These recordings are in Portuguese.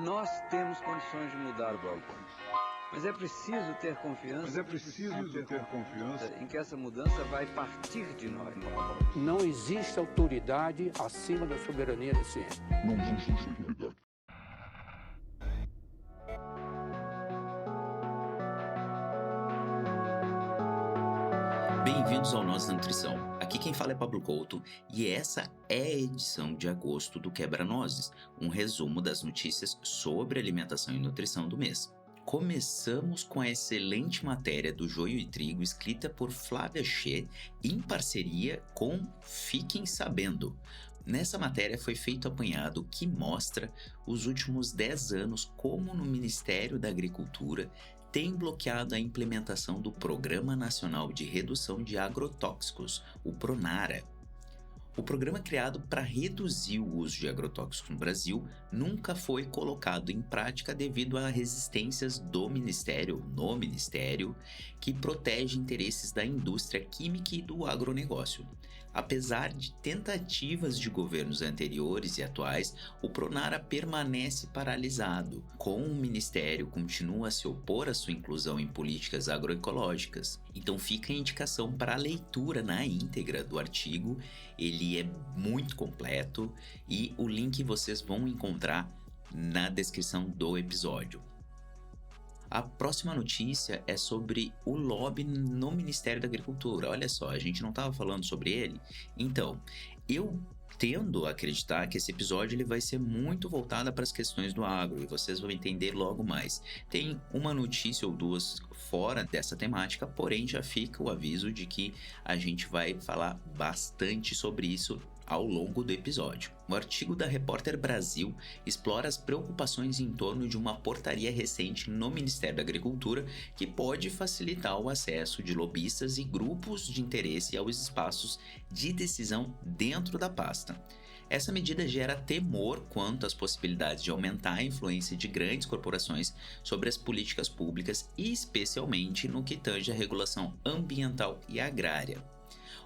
Nós temos condições de mudar o balcão. Mas é preciso ter confiança. Em que essa mudança vai partir de nós. Não existe autoridade acima da soberania da ciência. Não existe autoridade. Bem-vindos ao Nós da Nutrição. Aqui quem fala é Pablo Couto e essa é a edição de agosto do Quebra-Nozes, um resumo das notícias sobre alimentação e nutrição do mês. Começamos com a excelente matéria do Joio e Trigo, escrita por Flávia Che, em parceria com Fiquem Sabendo. Nessa matéria foi feito apanhado que mostra os últimos 10 anos como no Ministério da Agricultura tem bloqueado a implementação do Programa Nacional de Redução de Agrotóxicos, o PRONARA. O programa criado para reduzir o uso de agrotóxicos no Brasil nunca foi colocado em prática devido a resistências no Ministério, que protege interesses da indústria química e do agronegócio. Apesar de tentativas de governos anteriores e atuais, o PRONARA permanece paralisado, com o Ministério continua a se opor à sua inclusão em políticas agroecológicas. Então fica a indicação para a leitura na íntegra do artigo. Ele é muito completo e o link vocês vão encontrar na descrição do episódio. A próxima notícia é sobre o lobby no Ministério da Agricultura. Olha só, a gente não estava falando sobre ele? Então, eu tendo a acreditar que esse episódio ele vai ser muito voltado para as questões do agro e vocês vão entender logo mais. Tem uma notícia ou duas fora dessa temática, porém já fica o aviso de que a gente vai falar bastante sobre isso ao longo do episódio. O artigo da Repórter Brasil explora as preocupações em torno de uma portaria recente no Ministério da Agricultura que pode facilitar o acesso de lobistas e grupos de interesse aos espaços de decisão dentro da pasta. Essa medida gera temor quanto às possibilidades de aumentar a influência de grandes corporações sobre as políticas públicas e especialmente no que tange à regulação ambiental e agrária.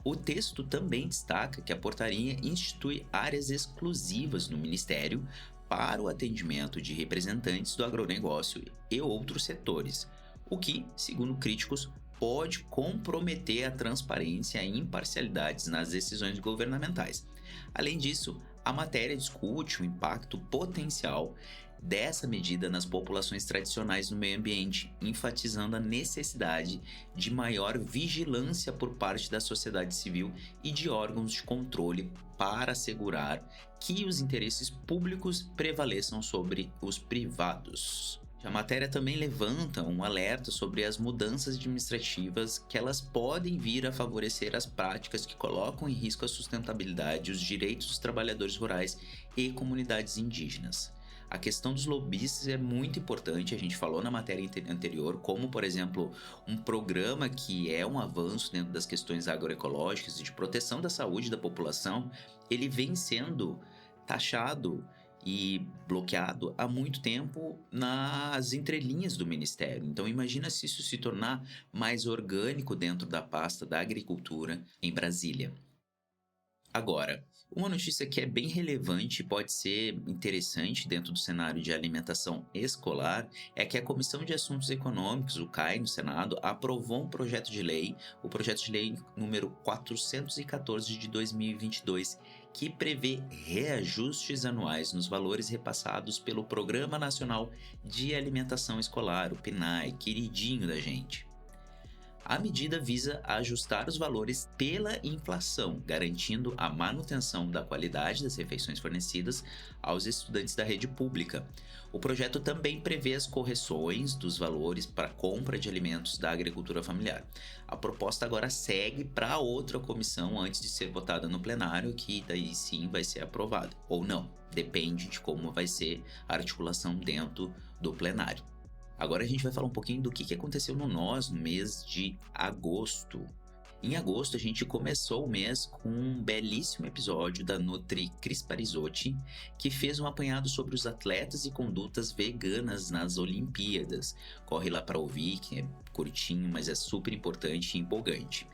O texto também destaca que a portaria institui áreas exclusivas no Ministério para o atendimento de representantes do agronegócio e outros setores, o que, segundo críticos, pode comprometer a transparência e imparcialidade nas decisões governamentais. Além disso, a matéria discute o impacto potencial dessa medida nas populações tradicionais no meio ambiente, enfatizando a necessidade de maior vigilância por parte da sociedade civil e de órgãos de controle para assegurar que os interesses públicos prevaleçam sobre os privados. A matéria também levanta um alerta sobre as mudanças administrativas que elas podem vir a favorecer as práticas que colocam em risco a sustentabilidade e os direitos dos trabalhadores rurais e comunidades indígenas. A questão dos lobistas é muito importante, a gente falou na matéria anterior, como, por exemplo, um programa que é um avanço dentro das questões agroecológicas e de proteção da saúde da população, ele vem sendo taxado e bloqueado há muito tempo nas entrelinhas do Ministério. Então imagina se isso se tornar mais orgânico dentro da pasta da agricultura em Brasília. Agora, uma notícia que é bem relevante e pode ser interessante dentro do cenário de alimentação escolar é que a Comissão de Assuntos Econômicos, o CAE, no Senado, aprovou um projeto de lei, o projeto de lei número 414 de 2022, que prevê reajustes anuais nos valores repassados pelo Programa Nacional de Alimentação Escolar, o PNAE, queridinho da gente. A medida visa ajustar os valores pela inflação, garantindo a manutenção da qualidade das refeições fornecidas aos estudantes da rede pública. O projeto também prevê as correções dos valores para a compra de alimentos da agricultura familiar. A proposta agora segue para outra comissão antes de ser votada no plenário, que daí sim vai ser aprovada, ou não, depende de como vai ser a articulação dentro do plenário. Agora a gente vai falar um pouquinho do que aconteceu no mês de agosto. Em agosto a gente começou o mês com um belíssimo episódio da Nutri Cris Parizotti, que fez um apanhado sobre os atletas e condutas veganas nas Olimpíadas. Corre lá para ouvir, que é curtinho, mas é super importante e empolgante.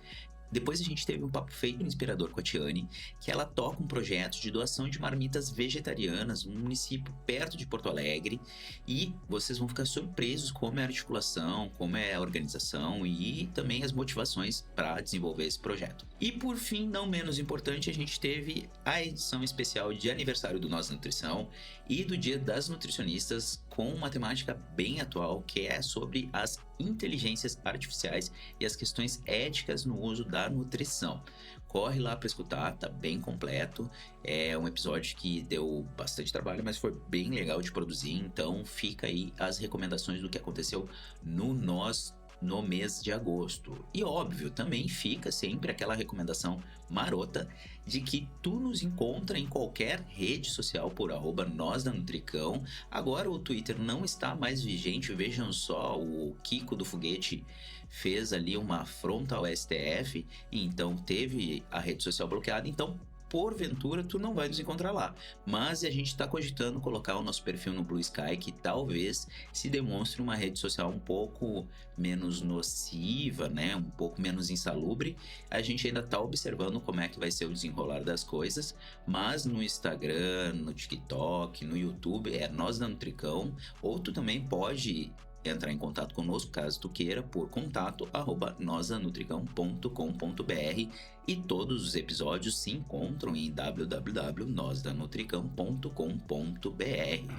Depois a gente teve um papo feito inspirador com a Tiane, que ela toca um projeto de doação de marmitas vegetarianas num município perto de Porto Alegre, e vocês vão ficar surpresos como é a articulação, como é a organização e também as motivações para desenvolver esse projeto. E por fim, não menos importante, a gente teve a edição especial de aniversário do Nós da Nutrição e do Dia das Nutricionistas, com uma temática bem atual, que é sobre as inteligências artificiais e as questões éticas no uso da nutrição. Corre lá para escutar, tá bem completo. É um episódio que deu bastante trabalho, mas foi bem legal de produzir. Então fica aí as recomendações do que aconteceu no Nós no mês de agosto. E óbvio, também fica sempre aquela recomendação marota de que tu nos encontra em qualquer rede social por @NósDaNutricão. Agora o Twitter não está mais vigente, vejam só, o Kiko do Foguete fez ali uma afronta ao STF, então teve a rede social bloqueada, então porventura tu não vai nos encontrar lá, mas a gente está cogitando colocar o nosso perfil no Blue Sky, que talvez se demonstre uma rede social um pouco menos nociva, né? Um pouco menos insalubre. A gente ainda está observando como é que vai ser o desenrolar das coisas, mas no Instagram, no TikTok, no YouTube é Nós da Nutricão, ou tu também pode entrar em contato conosco, caso tu queira, por contato@nosanutricão.com.br, e todos os episódios se encontram em www.nosdanutricão.com.br.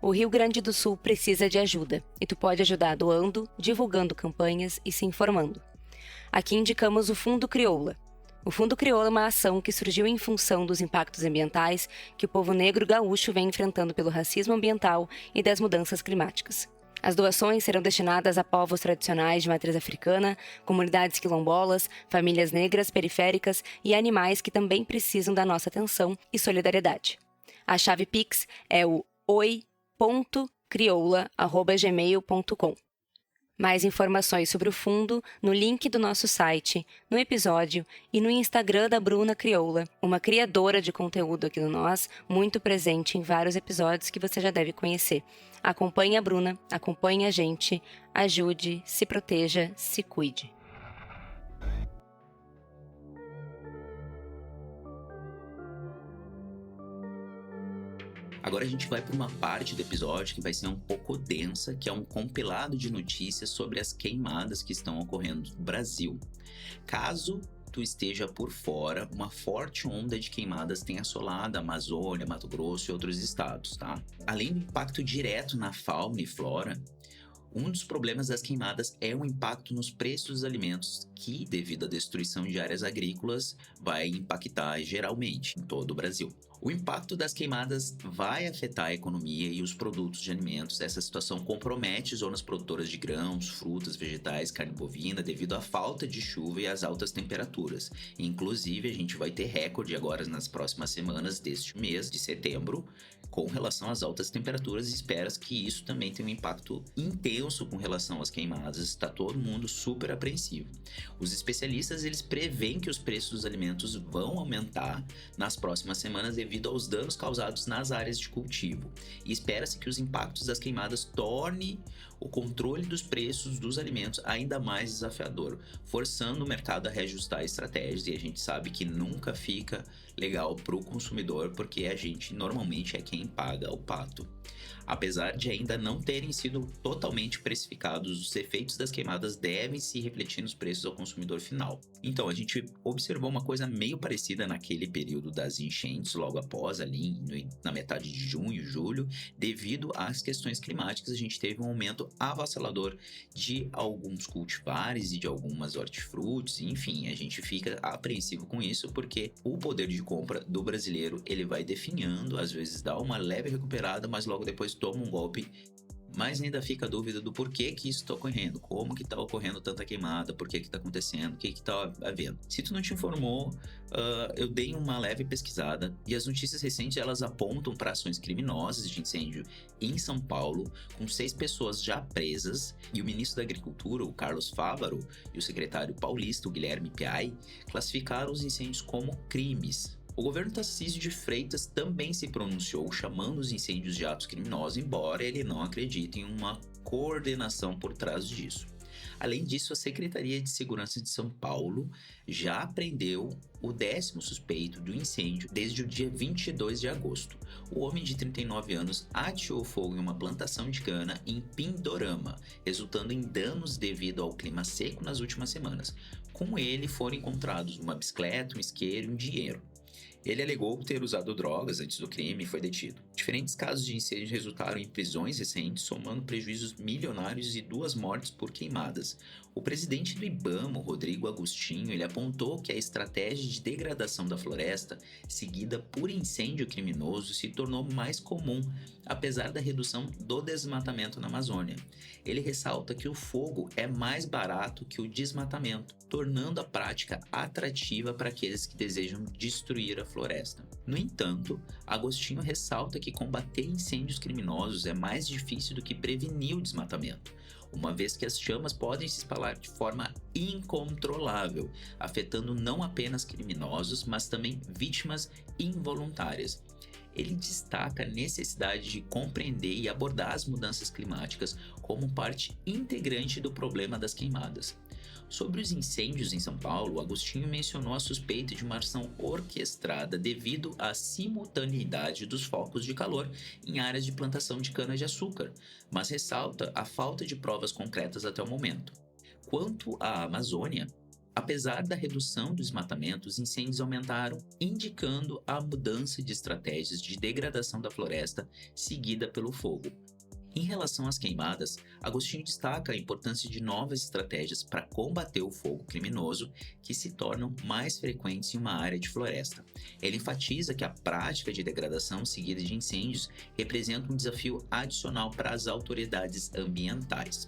O Rio Grande do Sul precisa de ajuda, e tu pode ajudar doando, divulgando campanhas e se informando. Aqui indicamos o Fundo Crioula. O Fundo Crioula é uma ação que surgiu em função dos impactos ambientais que o povo negro gaúcho vem enfrentando pelo racismo ambiental e das mudanças climáticas. As doações serão destinadas a povos tradicionais de matriz africana, comunidades quilombolas, famílias negras periféricas e animais que também precisam da nossa atenção e solidariedade. A chave Pix é o oi.crioula@gmail.com. Mais informações sobre o fundo no link do nosso site, no episódio e no Instagram da Bruna Crioula, uma criadora de conteúdo aqui no Nós, muito presente em vários episódios que você já deve conhecer. Acompanhe a Bruna, acompanhe a gente, ajude, se proteja, se cuide. Agora a gente vai para uma parte do episódio que vai ser um pouco densa, que é um compilado de notícias sobre as queimadas que estão ocorrendo no Brasil. Caso tu esteja por fora, uma forte onda de queimadas tem assolado a Amazônia, Mato Grosso e outros estados, tá? Além do impacto direto na fauna e flora, um dos problemas das queimadas é o impacto nos preços dos alimentos, que, devido à destruição de áreas agrícolas, vai impactar geralmente em todo o Brasil. O impacto das queimadas vai afetar a economia e os produtos de alimentos. Essa situação compromete zonas produtoras de grãos, frutas, vegetais, carne bovina, devido à falta de chuva e às altas temperaturas. Inclusive, a gente vai ter recorde agora nas próximas semanas deste mês de setembro, com relação às altas temperaturas, e espera que isso também tenha um impacto intenso com relação às queimadas. Está todo mundo super apreensivo. Os especialistas, eles preveem que os preços dos alimentos vão aumentar nas próximas semanas devido aos danos causados nas áreas de cultivo. E espera-se que os impactos das queimadas tornem o controle dos preços dos alimentos ainda mais desafiador, forçando o mercado a reajustar estratégias, e a gente sabe que nunca fica legal para o consumidor, porque a gente normalmente é quem paga o pato. Apesar de ainda não terem sido totalmente precificados, os efeitos das queimadas devem se refletir nos preços ao consumidor final. Então, a gente observou uma coisa meio parecida naquele período das enchentes, logo após, ali na metade de junho, julho. Devido às questões climáticas, a gente teve um aumento avassalador de alguns cultivares e de algumas hortifrutis. Enfim, a gente fica apreensivo com isso, porque o poder de compra do brasileiro, ele vai definhando, às vezes dá uma leve recuperada, mas logo depois toma um golpe. Mas ainda fica a dúvida do porquê que isso está ocorrendo, como que está ocorrendo tanta queimada, por que está acontecendo, o que está havendo. Se tu não te informou, eu dei uma leve pesquisada, e as notícias recentes elas apontam para ações criminosas de incêndio em São Paulo, com 6 pessoas já presas, e o ministro da Agricultura, o Carlos Fávaro, e o secretário paulista, o Guilherme Piai, classificaram os incêndios como crimes. O governo Tarcísio de Freitas também se pronunciou, chamando os incêndios de atos criminosos, embora ele não acredite em uma coordenação por trás disso. Além disso, a Secretaria de Segurança de São Paulo já prendeu o 10º suspeito do incêndio desde o dia 22 de agosto. O homem de 39 anos ateou fogo em uma plantação de cana em Pindorama, resultando em danos devido ao clima seco nas últimas semanas. Com ele foram encontrados uma bicicleta, um isqueiro e um dinheiro. Ele alegou ter usado drogas antes do crime e foi detido. Diferentes casos de incêndio resultaram em prisões recentes, somando prejuízos milionários e 2 mortes por queimadas. O presidente do IBAMA, Rodrigo Agostinho, ele apontou que a estratégia de degradação da floresta, seguida por incêndio criminoso, se tornou mais comum, apesar da redução do desmatamento na Amazônia. Ele ressalta que o fogo é mais barato que o desmatamento, tornando a prática atrativa para aqueles que desejam destruir a floresta. No entanto, Agostinho ressalta que combater incêndios criminosos é mais difícil do que prevenir o desmatamento, uma vez que as chamas podem se espalhar de forma incontrolável, afetando não apenas criminosos, mas também vítimas involuntárias. Ele destaca a necessidade de compreender e abordar as mudanças climáticas como parte integrante do problema das queimadas. Sobre os incêndios em São Paulo, Agostinho mencionou a suspeita de uma ação orquestrada devido à simultaneidade dos focos de calor em áreas de plantação de cana-de-açúcar, mas ressalta a falta de provas concretas até o momento. Quanto à Amazônia, apesar da redução do desmatamento, os incêndios aumentaram, indicando a mudança de estratégias de degradação da floresta seguida pelo fogo. Em relação às queimadas, Agostinho destaca a importância de novas estratégias para combater o fogo criminoso que se tornam mais frequentes em uma área de floresta. Ele enfatiza que a prática de degradação seguida de incêndios representa um desafio adicional para as autoridades ambientais.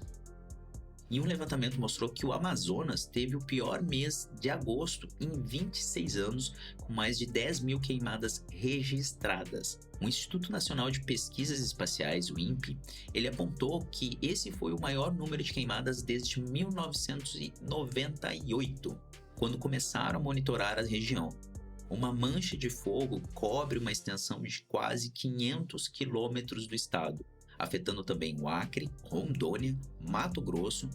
E um levantamento mostrou que o Amazonas teve o pior mês de agosto em 26 anos, com mais de 10 mil queimadas registradas. O Instituto Nacional de Pesquisas Espaciais, o INPE, ele apontou que esse foi o maior número de queimadas desde 1998, quando começaram a monitorar a região. Uma mancha de fogo cobre uma extensão de quase 500 quilômetros do estado, afetando também o Acre, Rondônia, Mato Grosso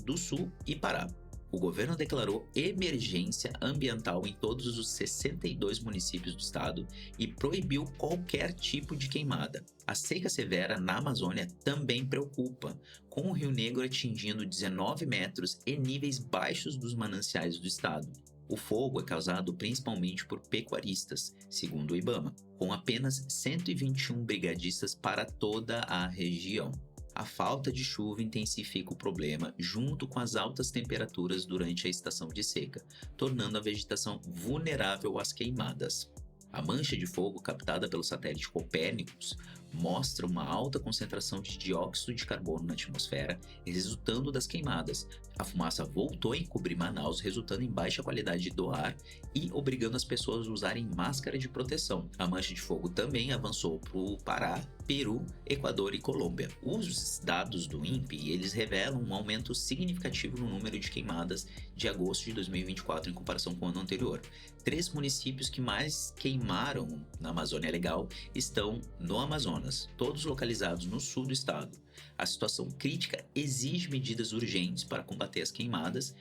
do Sul e Pará. O governo declarou emergência ambiental em todos os 62 municípios do estado e proibiu qualquer tipo de queimada. A seca severa na Amazônia também preocupa, com o Rio Negro atingindo 19 metros e níveis baixos dos mananciais do estado. O fogo é causado principalmente por pecuaristas, segundo o IBAMA, com apenas 121 brigadistas para toda a região. A falta de chuva intensifica o problema junto com as altas temperaturas durante a estação de seca, tornando a vegetação vulnerável às queimadas. A mancha de fogo captada pelo satélite Copérnicus mostra uma alta concentração de dióxido de carbono na atmosfera, resultando das queimadas. A fumaça voltou a encobrir Manaus, resultando em baixa qualidade do ar e obrigando as pessoas a usarem máscara de proteção. A mancha de fogo também avançou para o Pará, Peru, Equador e Colômbia. Os dados do INPE, eles revelam um aumento significativo no número de queimadas de agosto de 2024 em comparação com o ano anterior. 3 municípios que mais queimaram na Amazônia Legal estão no Amazonas, todos localizados no sul do estado. A situação crítica exige medidas urgentes para combater as queimadas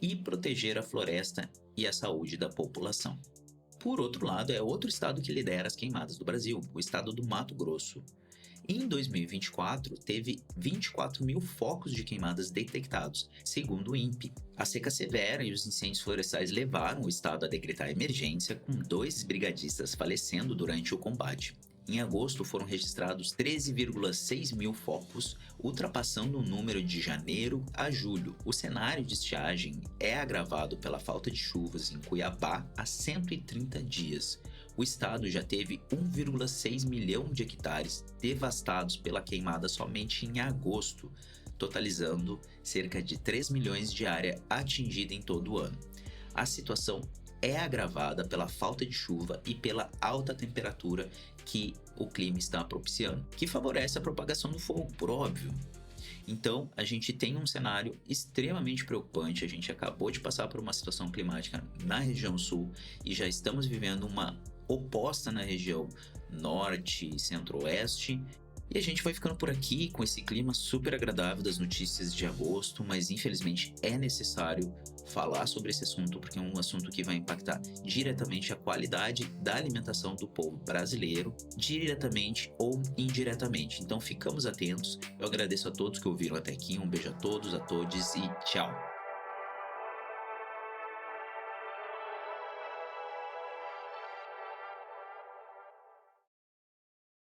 e proteger a floresta e a saúde da população. Por outro lado, é outro estado que lidera as queimadas do Brasil, o estado do Mato Grosso. Em 2024, teve 24 mil focos de queimadas detectados, segundo o INPE. A seca severa e os incêndios florestais levaram o estado a decretar emergência, com 2 brigadistas falecendo durante o combate. Em agosto foram registrados 13,6 mil focos, ultrapassando o número de janeiro a julho. O cenário de estiagem é agravado pela falta de chuvas em Cuiabá há 130 dias. O estado já teve 1,6 milhão de hectares devastados pela queimada somente em agosto, totalizando cerca de 3 milhões de área atingida em todo o ano. A situação é agravada pela falta de chuva e pela alta temperatura que o clima está propiciando, que favorece a propagação do fogo, por óbvio. Então, a gente tem um cenário extremamente preocupante. A gente acabou de passar por uma situação climática na região sul e já estamos vivendo uma oposta na região norte e centro-oeste. E a gente vai ficando por aqui com esse clima super agradável das notícias de agosto, mas infelizmente é necessário falar sobre esse assunto, porque é um assunto que vai impactar diretamente a qualidade da alimentação do povo brasileiro, diretamente ou indiretamente. Então ficamos atentos. Eu agradeço a todos que ouviram até aqui, um beijo a todos e tchau!